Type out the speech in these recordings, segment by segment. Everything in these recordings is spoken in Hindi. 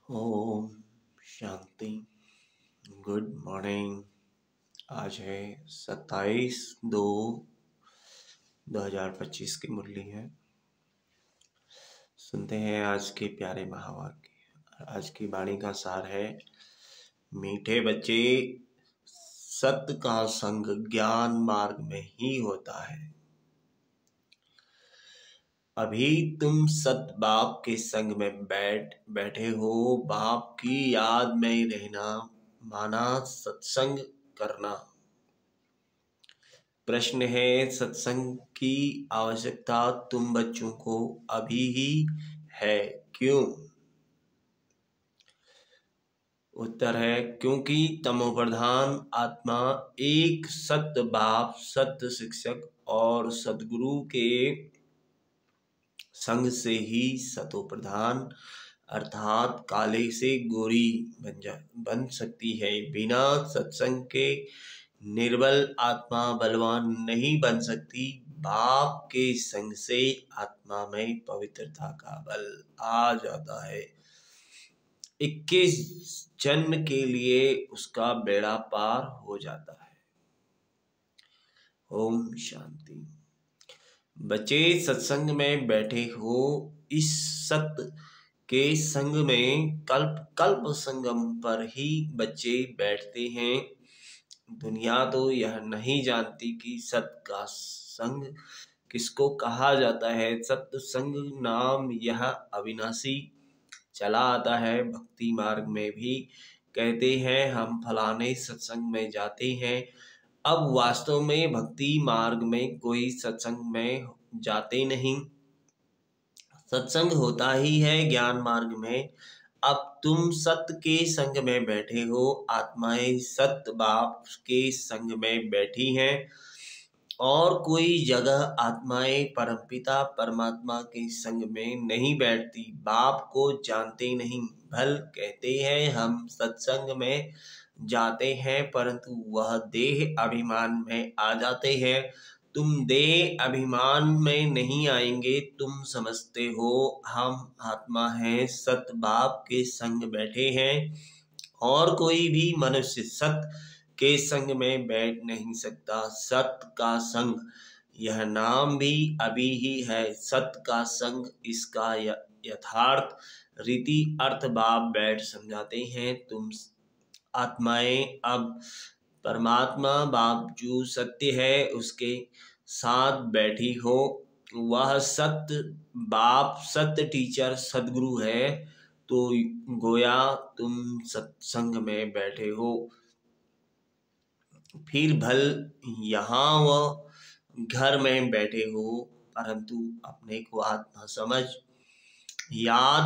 ओम शांति। Good morning. आज है 27/2/2025 की मुरली है। सुनते हैं आज के प्यारे महावाक्य। आज की वाणी का सार है, मीठे बच्चे, सत्य का संग ज्ञान मार्ग में ही होता है। अभी तुम सत बाप के संग में बैठे हो। बाप की याद में रहना माना सत्संग करना। प्रश्न है, सत्संग की आवश्यकता तुम बच्चों को अभी ही है, क्यों? उत्तर है, क्योंकि तमोप्रधान आत्मा एक सत्य बाप, सत्य शिक्षक और सद्गुरु के संग से ही सतो प्रधान अर्थात काले से गोरी बन सकती है। बिना सत्संग के निर्बल आत्मा बलवान नहीं बन सकती। बाप के संग से आत्मा में पवित्रता का बल आ जाता है। 21 जन्म के लिए उसका बेड़ा पार हो जाता है। ओम शांति। बच्चे सत्संग में बैठे हो। इस सत्य के संग में कल्प कल्प संगम पर ही बच्चे बैठते हैं। दुनिया तो यह नहीं जानती कि सत्य का संग किसको कहा जाता है। सत्य संग नाम यह अविनाशी चला आता है। भक्ति मार्ग में भी कहते हैं हम फलाने सत्संग में जाते हैं। अब वास्तव में भक्ति मार्ग में कोई सत्संग में जाते नहीं। सत्संग होता ही है ज्ञान मार्ग में। अब तुम सत्य के संग में बैठे हो। आत्माएं सत्य बाप के संग में बैठी हैं और कोई जगह आत्माएं परमपिता परमात्मा के संग में नहीं बैठती। बाप को जानते नहीं। भल कहते हैं हम सत्संग में जाते हैं, परंतु वह देह अभिमान में आ जाते हैं। तुम देह अभिमान में नहीं आएंगे। तुम समझते हो हम आत्मा हैं, सत बाप के संग बैठे हैं और कोई भी मनुष्य सत्य के संग में बैठ नहीं सकता। सत्य का संग यह नाम भी अभी ही है। सत्य का संग, इसका यथार्थ रीति अर्थ बाप बैठ समझाते हैं। तुम आत्माएं अब परमात्मा बाप जो सत्य है उसके साथ बैठी हो। वह सत्य बाप, सत्य टीचर सदगुरु है। तो गोया तुम सत्संग में बैठे हो। फिर भल यहाँ व घर में बैठे हो, परंतु अपने को आत्मा समझ याद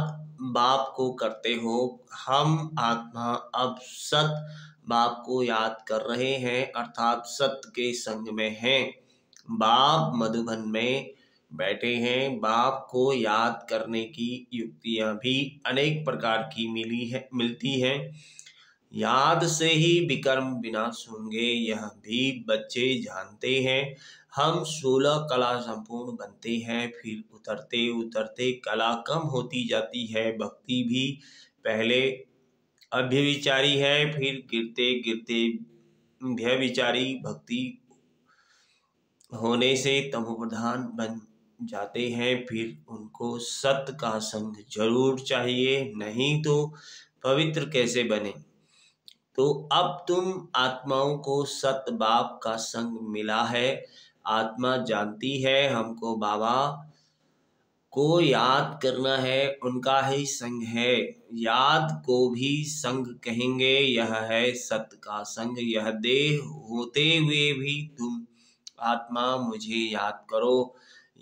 बाप को करते हो। हम आत्मा अब सत बाप को याद कर रहे हैं, अर्थात सत्य के संग में हैं। बाप मधुबन में बैठे हैं। बाप को याद करने की युक्तियां भी अनेक प्रकार की मिलती हैं। याद से ही विकर्म विनाश होंगे, यह भी बच्चे जानते हैं। हम 16 कला संपूर्ण बनते हैं, फिर उतरते उतरते कला कम होती जाती है। भक्ति भी पहले अभ्यविचारी है, फिर गिरते गिरते व्यभिचारी भक्ति होने से तमोप्रधान बन जाते हैं। फिर उनको सत्य का संग जरूर चाहिए, नहीं तो पवित्र कैसे बने। तो अब तुम आत्माओं को सत्य बाप का संग मिला है। आत्मा जानती है हमको बाबा को याद करना है, उनका ही संग है। याद को भी संग कहेंगे। यह है सत्य का संग। यह देह होते हुए भी तुम आत्मा मुझे याद करो,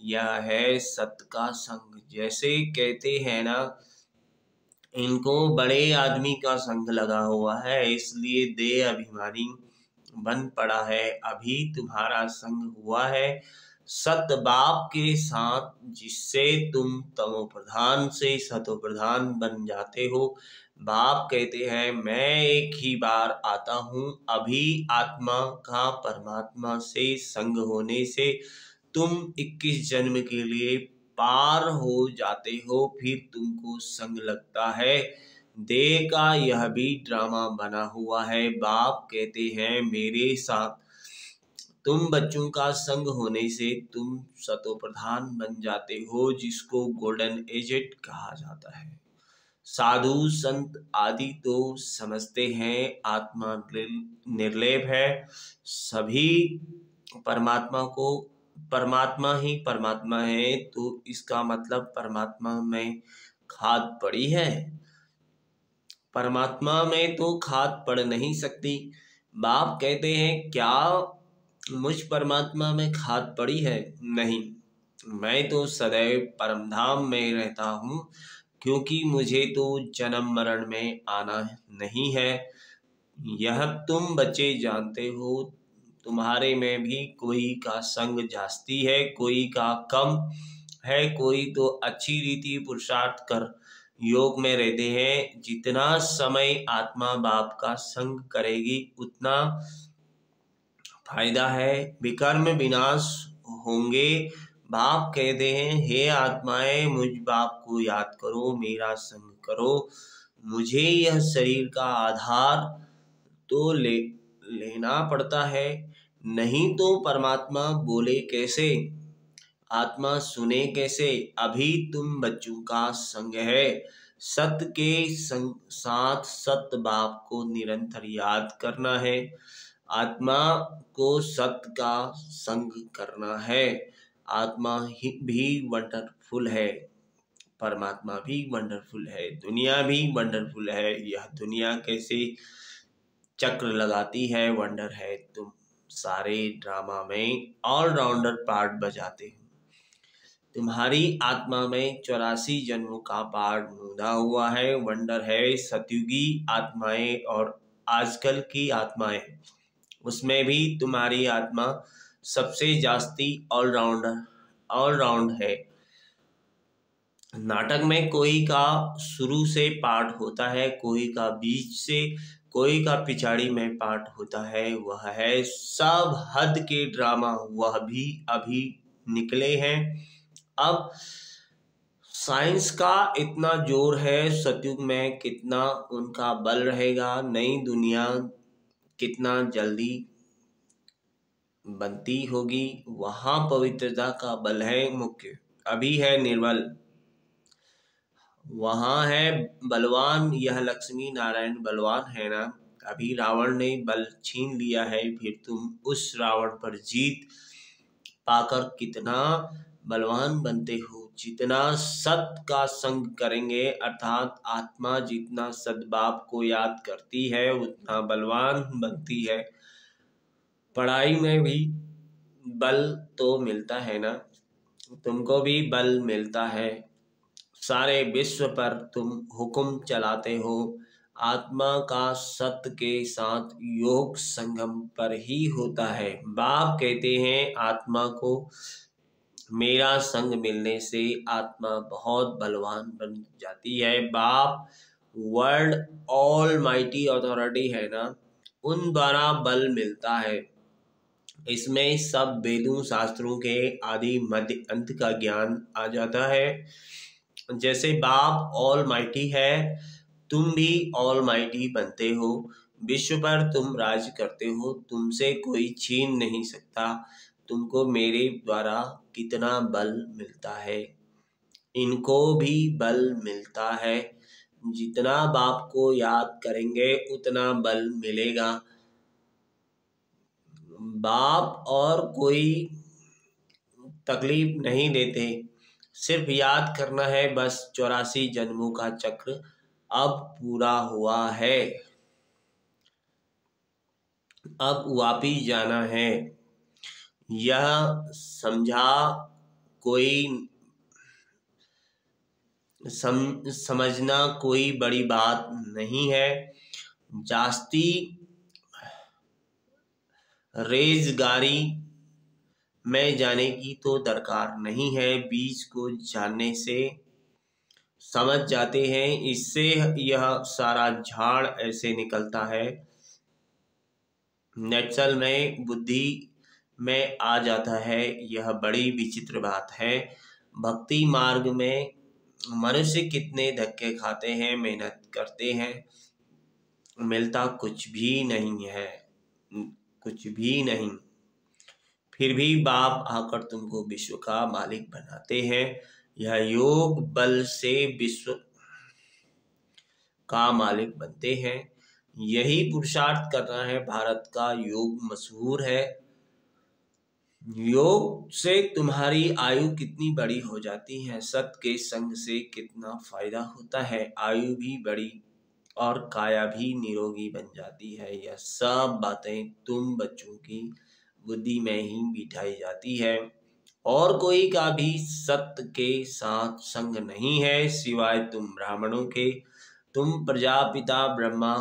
यह है सत्य का संग। जैसे कहते हैं ना, इनको बड़े आदमी का संग लगा हुआ है, इसलिए देह अभिमानी बन पड़ा है। अभी तुम्हारा संग हुआ है सत्य बाप के साथ, जिससे तुम तमो प्रधान से सतो प्रधान बन जाते हो। बाप कहते हैं मैं एक ही बार आता हूँ। अभी आत्मा का परमात्मा से संग होने से तुम 21 जन्म के लिए पार हो जाते हो। फिर तुमको संग लगता है देह का यह भी ड्रामा बना हुआ है। बाप कहते हैं मेरे साथ तुम बच्चों का संग होने से तुम सतोप्रधान बन जाते हो, जिसको गोल्डन एजेड कहा जाता है। साधु संत आदि तो समझते हैं आत्मा निर्लेप है, सभी परमात्मा को परमात्मा ही परमात्मा है, तो इसका मतलब परमात्मा में खाद पड़ी है। परमात्मा में तो खाद पड़ नहीं सकती। बाप कहते हैं क्या मुझ परमात्मा में खाद पड़ी है? नहीं, मैं तो सदैव परमधाम में रहता हूँ, क्योंकि मुझे तो जन्म मरण में आना नहीं है। यह तुम बच्चे जानते हो। तुम्हारे में भी कोई का संग जास्ती है, कोई का कम है, कोई तो अच्छी रीति पुरुषार्थ कर योग में रहते हैं। जितना समय आत्मा बाप का संग करेगी उतना फायदा है, विकर्म विनाश होंगे। बाप कहते हैं हे आत्माएं, मुझ बाप को याद करो, मेरा संग करो। मुझे यह शरीर का आधार तो लेना पड़ता है, नहीं तो परमात्मा बोले कैसे, आत्मा सुने कैसे। अभी तुम बच्चों का संग है, सत्य के संग साथ सत्य बाप को निरंतर याद करना है। आत्मा को सत्य का संग करना है। आत्मा ही भी वंडरफुल है, परमात्मा भी वंडरफुल है, दुनिया भी वंडरफुल है। यह दुनिया कैसे चक्र लगाती है वंडर है। तुम सारे ड्रामा में ऑलराउंडर पार्ट बजाते हो। तुम्हारी आत्मा में 84 जन्मों का पार्ट मुदा हुआ है। वंडर है सतयुगी आत्माएं और आजकल की आत्माएं, उसमें भी तुम्हारी आत्मा सबसे जास्ती ऑलराउंड है। नाटक में कोई का शुरू से पार्ट होता है, कोई का बीच से, कोई का पिछाड़ी में पार्ट होता है। वह है सब हद के ड्रामा, वह भी अभी निकले हैं। अब साइंस का इतना जोर है, सतयुग में कितना उनका बल रहेगा, नई दुनिया कितना जल्दी बनती होगी, वहां पवित्रता का बल है मुख्य। अभी है निर्बल, वहां है बलवान। यह लक्ष्मी नारायण बलवान है ना। अभी रावण ने बल छीन लिया है, फिर तुम उस रावण पर जीत पाकर कितना बलवान बनते हो। जितना सत्य का संग करेंगे, अर्थात आत्मा जितना सद्भाव को याद करती है, उतना बलवान बनती है। पढ़ाई में भी बल तो मिलता है ना, तुमको भी बल मिलता है। सारे विश्व पर तुम हुक्म चलाते हो। आत्मा का सत्य के साथ योग संगम पर ही होता है। बाप कहते हैं आत्मा को मेरा संग मिलने से आत्मा बहुत बलवान बन जाती है। बाप वर्ल्ड ऑल माइटी अथॉरिटी है ना, उन द्वारा बल मिलता है। इसमें सब वेदों शास्त्रों के आदि मध्य अंत का ज्ञान आ जाता है। जैसे बाप ऑल माइटी है, तुम भी ऑल माइटी बनते हो। विश्व पर तुम राज करते हो, तुमसे कोई छीन नहीं सकता। तुमको मेरे द्वारा कितना बल मिलता है, इनको भी बल मिलता है। जितना बाप को याद करेंगे उतना बल मिलेगा। बाप और कोई तकलीफ नहीं देते, सिर्फ याद करना है बस। 84 जन्मों का चक्र अब पूरा हुआ है, अब वापिस जाना है। यह समझा कोई समझना कोई बड़ी बात नहीं है। जास्ती रेजगारी में जाने की तो दरकार नहीं है। बीज को जानने से समझ जाते हैं, इससे यह सारा झाड़ ऐसे निकलता है। नेचल में बुद्धि में आ जाता है। यह बड़ी विचित्र बात है। भक्ति मार्ग में मनुष्य कितने धक्के खाते हैं, मेहनत करते हैं, मिलता कुछ भी नहीं है, कुछ भी नहीं। फिर भी बाप आकर तुमको विश्व का मालिक बनाते हैं। यह योग बल से विश्व का मालिक बनते हैं। यही पुरुषार्थ करना है। भारत का योग मशहूर है। योग से तुम्हारी आयु कितनी बड़ी हो जाती है, सत के संग से कितना फायदा होता है, आयु भी बड़ी और काया भी निरोगी बन जाती है। यह सब बातें तुम बच्चों की बुद्धि में ही बिठाई जाती है। और कोई का भी सत्य के साथ संग नहीं है सिवाय तुम ब्राह्मणों के। तुम प्रजापिता ब्रह्मा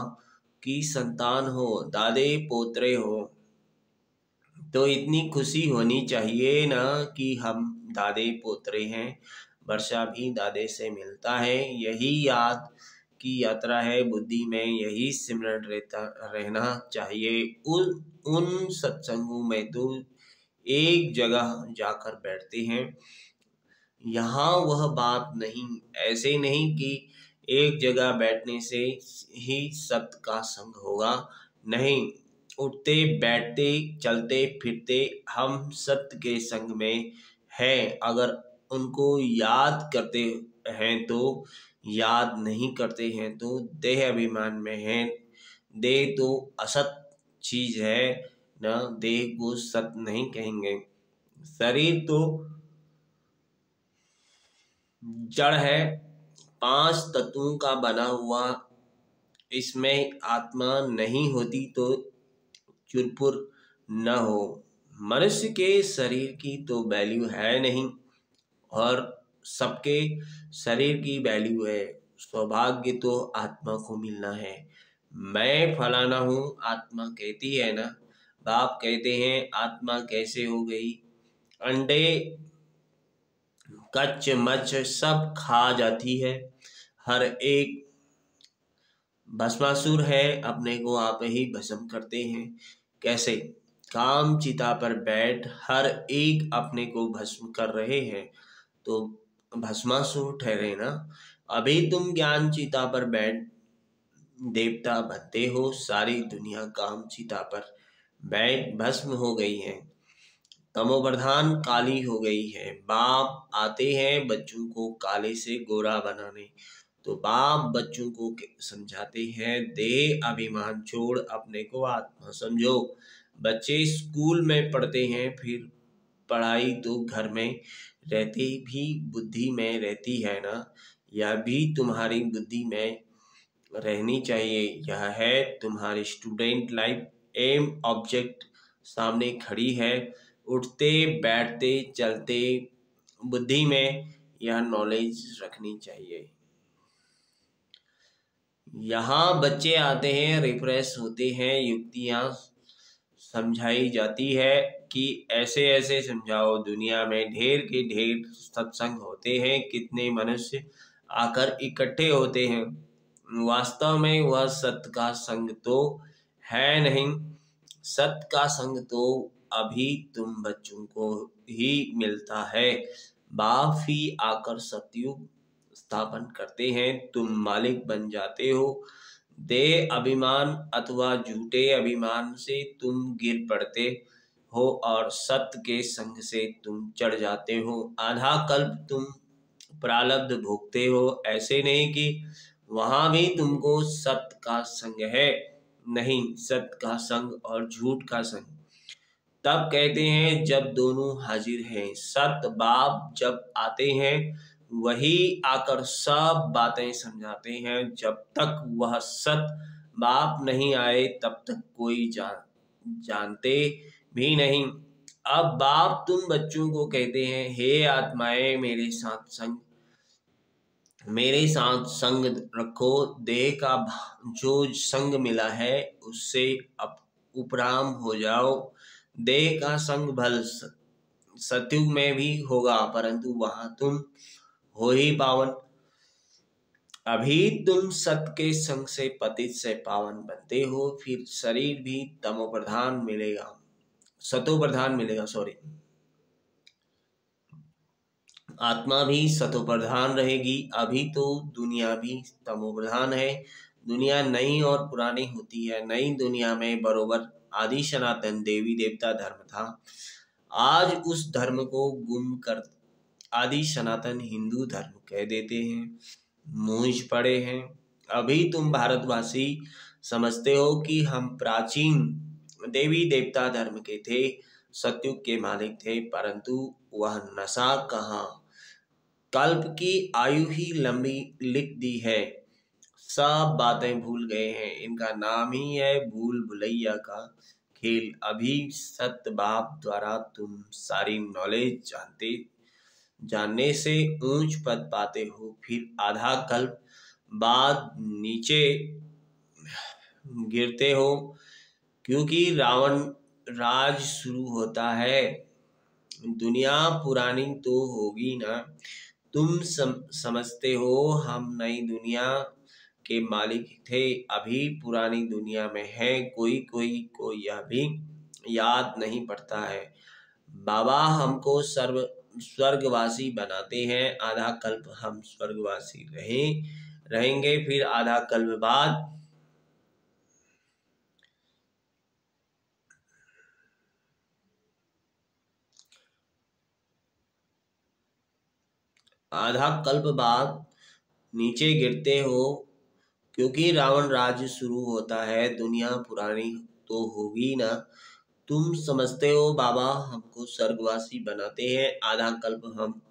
की संतान हो, दादे पोतरे हो, तो इतनी खुशी होनी चाहिए ना कि हम दादे पोतरे हैं। वर्षा भी दादे से मिलता है। यही याद की यात्रा है। बुद्धि में यही सिमरण रहना चाहिए। उन सत्संगों में तो एक जगह जाकर बैठते हैं। यहाँ वह बात नहीं, ऐसे नहीं कि एक जगह बैठने से ही सत्य का संग होगा। नहीं, उठते बैठते चलते फिरते हम सत्य के संग में हैं। अगर उनको याद करते हैं तो, याद नहीं करते हैं तो देह अभिमान में हैं। देह तो असत चीज है ना, देह को सत्य नहीं कहेंगे। शरीर तो जड़ है, 5 तत्वों का बना हुआ। इसमें आत्मा नहीं होती तो चुरपुर न हो। मनुष्य के शरीर की तो वैल्यू है नहीं, और सबके शरीर की वैल्यू है। सौभाग्य तो आत्मा को मिलना है। मैं फलाना हूँ, आत्मा कहती है ना। बाप कहते हैं आत्मा कैसे हो गई, अंडे कच्च मच्छ सब खा जाती है। हर एक भस्मासुर है, अपने को आप ही भस्म करते हैं। कैसे? काम चिता पर बैठ हर एक अपने को भस्म कर रहे हैं, तो भस्मासुर ठहरे ना। अभी तुम ज्ञान चिता पर बैठ देवता बनते हो। सारी दुनिया काम चिता पर बैठ भस्म हो गई है, तमोप्रधान काली हो गई है। बाप आते हैं बच्चों को काले से गोरा बनाने, तो बाप बच्चों को समझाते हैं देह अभिमान छोड़ अपने को आत्मा समझो। बच्चे स्कूल में पढ़ते हैं, फिर पढ़ाई तो घर में रहते भी बुद्धि में रहती है ना। यह भी तुम्हारी बुद्धि में रहनी चाहिए। यह है तुम्हारी स्टूडेंट लाइफ। एम ऑब्जेक्ट सामने खड़ी है। उठते बैठते चलते बुद्धि में यह नॉलेज रखनी चाहिए। यहाँ बच्चे आते हैं, रिफ्रेश होते हैं, युक्तियाँ समझाई जाती है कि ऐसे ऐसे समझाओ। दुनिया में ढेर के ढेर सत्संग होते हैं, कितने मनुष्य आकर इकट्ठे होते हैं। वास्तव में वह सत्य का संग तो है नहीं। सत्य का संग तो अभी तुम बच्चों को ही मिलता है। बाप ही आकर सतयुग स्थापन करते हैं, तुम मालिक बन जाते हो। देह अभिमान अथवा झूठे अभिमान से तुम गिर पड़ते हो और सत्य के संग से तुम चढ़ जाते हो। आधा कल्प तुम प्रारब्ध भोगते हो। ऐसे नहीं कि वहां भी तुमको सत्य का संग है, नहीं, सत्य का संग और झूठ का संग तब कहते हैं जब दोनों हाजिर हैं। सत्य बाप जब आते हैं वही आकर सब बातें समझाते हैं। जब तक वह सत्य बाप नहीं आए तब तक कोई जानते भी नहीं। अब बाप तुम बच्चों को कहते हैं हे आत्माएं, मेरे साथ संग रखो। देह का जो संग मिला है उससे अब उपराम हो जाओ। देह का संग भल सतयुग में भी होगा, परंतु वहां तुम हो ही पावन। अभी तुम सत के संग से पतित से पावन बनते हो, फिर शरीर भी तमो प्रधान मिलेगा, सतो प्रधान मिलेगा, सॉरी। आत्मा भी सतोप्रधान रहेगी। अभी तो दुनिया भी तमोप्रधान है। दुनिया नई और पुरानी होती है। नई दुनिया में बरोबर आदि सनातन देवी देवता धर्म था। आज उस धर्म को गुम कर आदि सनातन हिंदू धर्म कह देते हैं। मूंझ पड़े हैं। अभी तुम भारतवासी समझते हो कि हम प्राचीन देवी देवता धर्म के थे, सतयुग के मालिक थे, परंतु वह नशा कहाँ, कल्प की आयु ही लंबी लिख दी है। सब बातें भूल गए हैं। इनका नाम ही है भूल भुलैया का खेल। अभी सत्य बाप द्वारा तुम सारी नॉलेज जानने से ऊंच पद पाते हो, फिर आधा कल्प बाद नीचे गिरते हो, क्योंकि रावण राज शुरू होता है। दुनिया पुरानी तो होगी ना। तुम समझते हो हम नई दुनिया के मालिक थे, अभी पुरानी दुनिया में है। कोई कोई को यह भी याद नहीं पड़ता है। बाबा हमको स्वर्गवासी बनाते हैं। आधा कल्प हम स्वर्गवासी रहेंगे, फिर आधा कल्प बाद नीचे गिरते हो, क्योंकि रावण राज्य शुरू होता है। दुनिया पुरानी तो होगी ना। तुम समझते हो बाबा हमको स्वर्गवासी बनाते हैं। आधा कल्प हम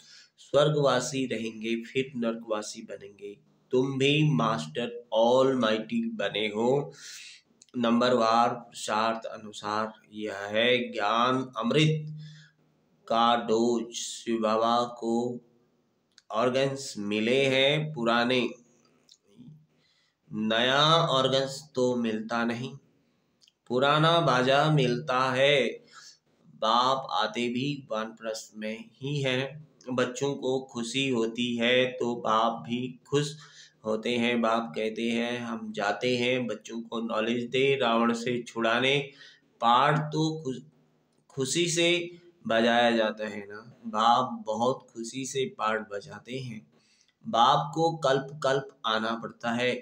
स्वर्गवासी रहेंगे, फिर नरकवासी बनेंगे। तुम भी मास्टर ऑल माइटी बने हो। नंबरवार पुरुषार्थ अनुसार यह है ज्ञान अमृत का डोज। शिव बाबा को ऑर्गन्स मिले हैं पुराने, नया ऑर्गन्स तो मिलता नहीं। पुराना बाजा मिलता है। बाप आते भी वानप्रस्थ में ही हैं। बच्चों को खुशी होती है तो बाप भी खुश होते हैं। बाप कहते हैं हम जाते हैं बच्चों को नॉलेज दे रावण से छुड़ाने। पाठ तो खुशी से बजाया जाता है ना। बाप बहुत खुशी से पाठ बजाते हैं। बाप को कल्प कल्प आना पड़ता है।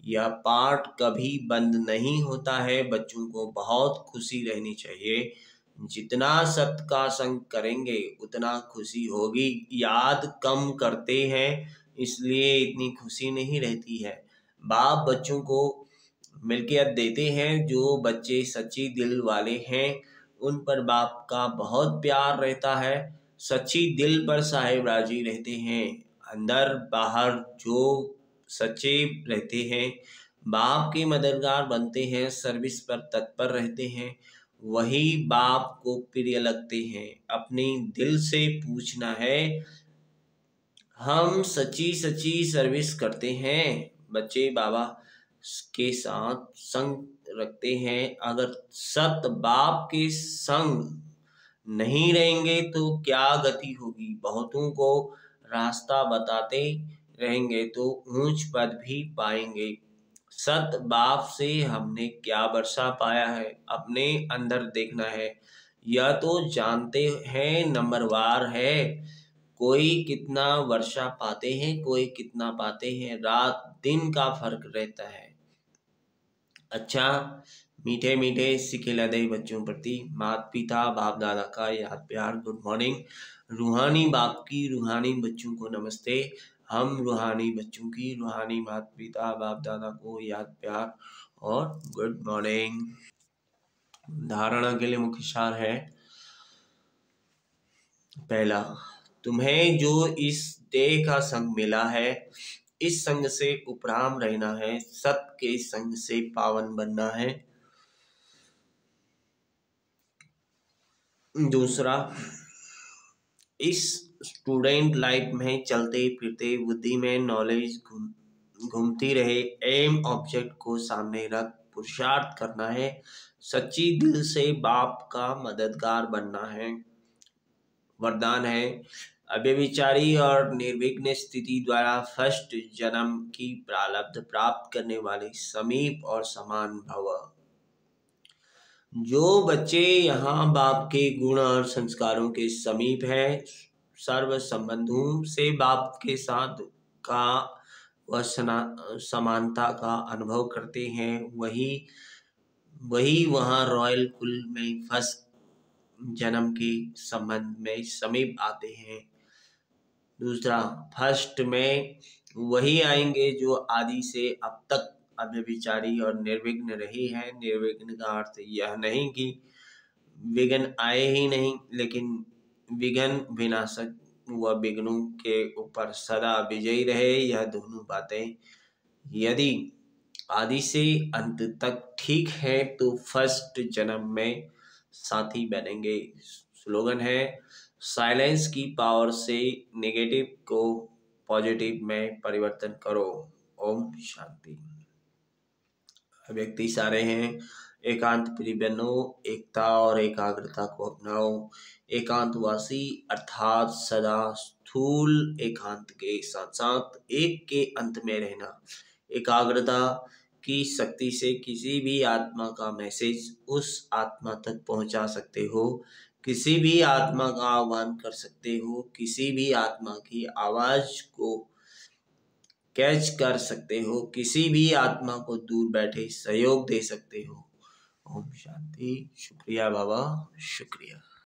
यह पाठ कभी बंद नहीं होता है। बच्चों को बहुत खुशी रहनी चाहिए। जितना सत्य का संग करेंगे उतना खुशी होगी। याद कम करते हैं इसलिए इतनी खुशी नहीं रहती है। बाप बच्चों को मिल्कियत देते हैं। जो बच्चे सच्ची दिल वाले हैं उन पर बाप का बहुत प्यार रहता है। सच्ची दिल पर साहेब राजी रहते हैं। अंदर बाहर जो सच्चे रहते हैं बाप के मददगार बनते हैं। सर्विस पर तत्पर रहते हैं, वही बाप को प्रिय लगते हैं। अपने दिल से पूछना है, हम सच्ची सच्ची सर्विस करते हैं। बच्चे बाबा के साथ संग रखते हैं। अगर सत बाप के संग नहीं रहेंगे तो क्या गति होगी। बहुतों को रास्ता बताते रहेंगे तो ऊंच पद भी पाएंगे। सत बाप से हमने क्या वर्षा पाया है, अपने अंदर देखना है। यह तो जानते हैं नंबरवार है। कोई कितना वर्षा पाते हैं, कोई कितना पाते हैं। रात दिन का फर्क रहता है। अच्छा, मीठे मीठे सिखिलदे बच्चों प्रति माता पिता बाप दादा का याद प्यार गुड मॉर्निंग। रूहानी बाप की रूहानी बच्चों को नमस्ते। हम रूहानी बच्चों की रूहानी माता पिता बाप दादा को याद प्यार और गुड मॉर्निंग। धारणा के लिए मुख्य सार है। पहला, तुम्हें जो इस देह का संग मिला है इस संग से उपराम रहना है। सत्य के संग से पावन बनना है। दूसरा, इस स्टूडेंट लाइफ में चलते फिरते बुद्धि में नॉलेज घूमती रहे। एम ऑब्जेक्ट को सामने रख पुरुषार्थ करना है। सच्ची दिल से बाप का मददगार बनना है। वरदान है, अव्यभिचारी और निर्विघ्न स्थिति द्वारा फर्स्ट जन्म की प्रारब्ध प्राप्त करने वाले समीप और समान भव। जो बच्चे यहाँ बाप के गुण और संस्कारों के समीप हैं सर्व संबंधों से बाप के साथ का वह समानता का अनुभव करते हैं, वही वही वहाँ रॉयल कुल में फर्स्ट जन्म के संबंध में समीप आते हैं। दूसरा, फर्स्ट में वही आएंगे जो आदि से अब तक अव्यभिचारी और निर्विघ्न रहे हैं। निर्विघ्न का अर्थ यह नहीं कि विघ्न आए ही नहीं, लेकिन विघ्न विनाशक व विघ्नों के ऊपर सदा विजयी रहे। यह दोनों बातें यदि आदि से अंत तक ठीक है तो फर्स्ट जन्म में साथी बनेंगे। स्लोगन है, साइलेंस की पावर से नेगेटिव को पॉजिटिव में परिवर्तन करो। ओम शांति। व्यक्ति सारे हैं, एकांत प्रिय बनो, एकता और एकाग्रता को अपनाओ। एकांतवासी अर्थात सदा स्थूल एकांत के साथ साथ एक के अंत में रहना। एकाग्रता की शक्ति से किसी भी आत्मा का मैसेज उस आत्मा तक पहुंचा सकते हो, किसी भी आत्मा का आह्वान कर सकते हो, किसी भी आत्मा की आवाज को कैच कर सकते हो, किसी भी आत्मा को दूर बैठे सहयोग दे सकते हो। ओम शांति। शुक्रिया बाबा, शुक्रिया।